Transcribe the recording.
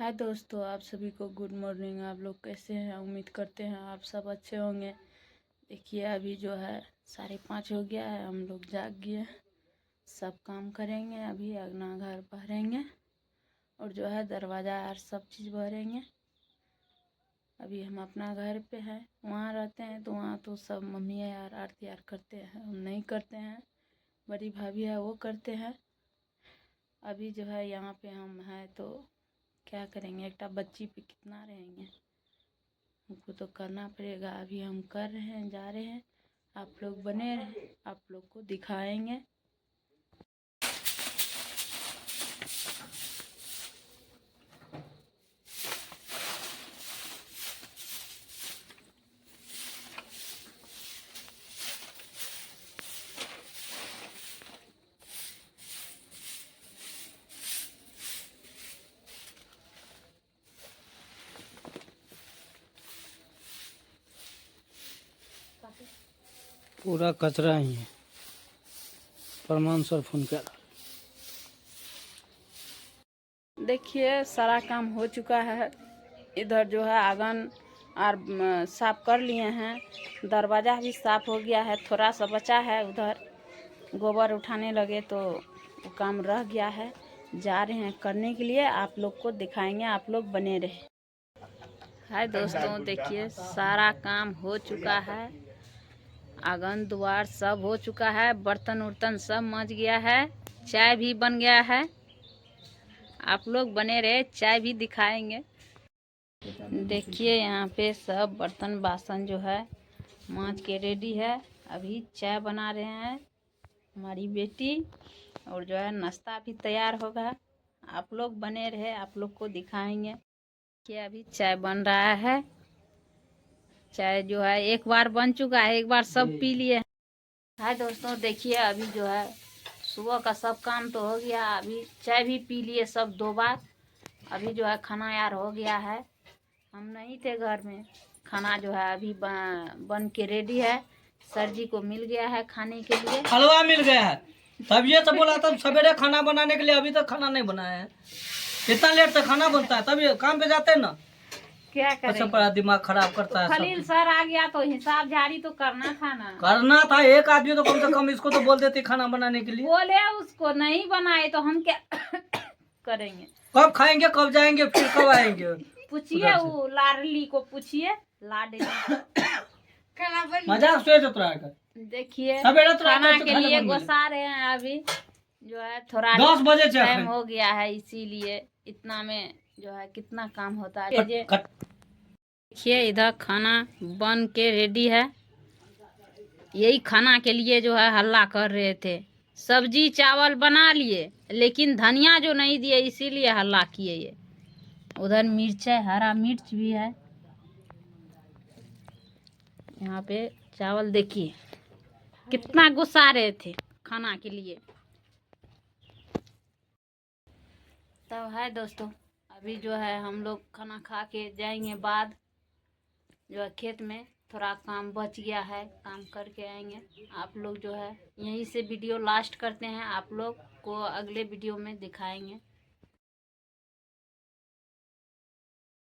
हाय दोस्तों, आप सभी को गुड मॉर्निंग। आप लोग कैसे हैं? उम्मीद करते हैं आप सब अच्छे होंगे। देखिए अभी जो है 5:30 हो गया है, हम लोग जाग गए। सब काम करेंगे, अभी अगना घर भरेंगे और जो है दरवाज़ा और सब चीज़ भरेंगे। अभी हम अपना घर पे हैं, वहाँ रहते हैं तो वहाँ तो सब मम्मी यार आरती यार करते हैं, हम नहीं करते हैं। बड़ी भाभी है वो करते हैं। अभी जो है यहाँ पे हम हैं तो क्या करेंगे, एक बच्ची पे कितना रहेंगे, हमको तो करना पड़ेगा। अभी हम कर रहे हैं, जा रहे हैं। आप लोग बने रहे, आप लोग को दिखाएंगे। पूरा कचरा ही है। प्रमाण सर फोन कर। देखिए सारा काम हो चुका है। इधर जो है आंगन और साफ कर लिए हैं, दरवाज़ा भी साफ हो गया है। थोड़ा सा बचा है, उधर गोबर उठाने लगे तो वो काम रह गया है। जा रहे हैं करने के लिए, आप लोग को दिखाएंगे, आप लोग बने रहे। हाय दोस्तों, देखिए सारा काम हो चुका है। आंगन द्वार सब हो चुका है, बर्तन उर्तन सब मच गया है, चाय भी बन गया है। आप लोग बने रहे, चाय भी दिखाएंगे। देखिए यहाँ पे सब बर्तन बासन जो है मांज के रेडी है। अभी चाय बना रहे हैं हमारी बेटी, और जो है नाश्ता भी तैयार होगा। आप लोग बने रहे, आप लोग को दिखाएंगे कि अभी चाय बन रहा है। चाय जो है एक बार बन चुका है, एक बार सब पी लिए। हाय दोस्तों, देखिए अभी जो है सुबह का सब काम तो हो गया, अभी चाय भी पी लिए सब 2 बार। अभी जो है खाना यार हो गया है। हम नहीं थे घर में, खाना जो है अभी बन के रेडी है। सर जी को मिल गया है खाने के लिए, हलवा मिल गया है। तब ये सब बोला तब सवेरे खाना बनाने के लिए, अभी तक खाना नहीं बनाया है। इतना लेट से खाना बनता है, तब ये काम पे जाते हैं ना। क्या करें। अच्छा, बड़ा दिमाग खराब करता है। खलील सर आ गया तो हिसाब झाड़ी तो करना था ना। करना था, एक आदमी तो कम से कम इसको तो बोल देते खाना बनाने के लिए। बोले उसको नहीं बनाए तो हम क्या करेंगे। कब खाएंगे, कब जाएंगे, फिर कब आएंगे। पूछिए वो लाडली को, पूछिए लाडली। मजाक सोच रहा। देखिए सवेरे तो खाना रात के को लिए खाना घुसा रहे हैं। अभी जो है थोड़ा 10 बजे टाइम हो गया है, इसीलिए इतना में जो है कितना काम होता है। देखिए इधर खाना बन के रेडी है। यही खाना के लिए जो है हल्ला कर रहे थे। सब्जी चावल बना लिए, लेकिन धनिया जो नहीं दिए, इसीलिए हल्ला किए ये। उधर मिर्च है, हरा मिर्च भी है। यहाँ पे चावल देखिए कितना गुस्सा रहे थे खाना के लिए। तब है दोस्तों, अभी जो है हम लोग खाना खा के जाएंगे। बाद जो है खेत में थोड़ा काम बच गया है, काम करके आएंगे। आप लोग जो है यहीं से वीडियो लास्ट करते हैं, आप लोग को अगले वीडियो में दिखाएंगे।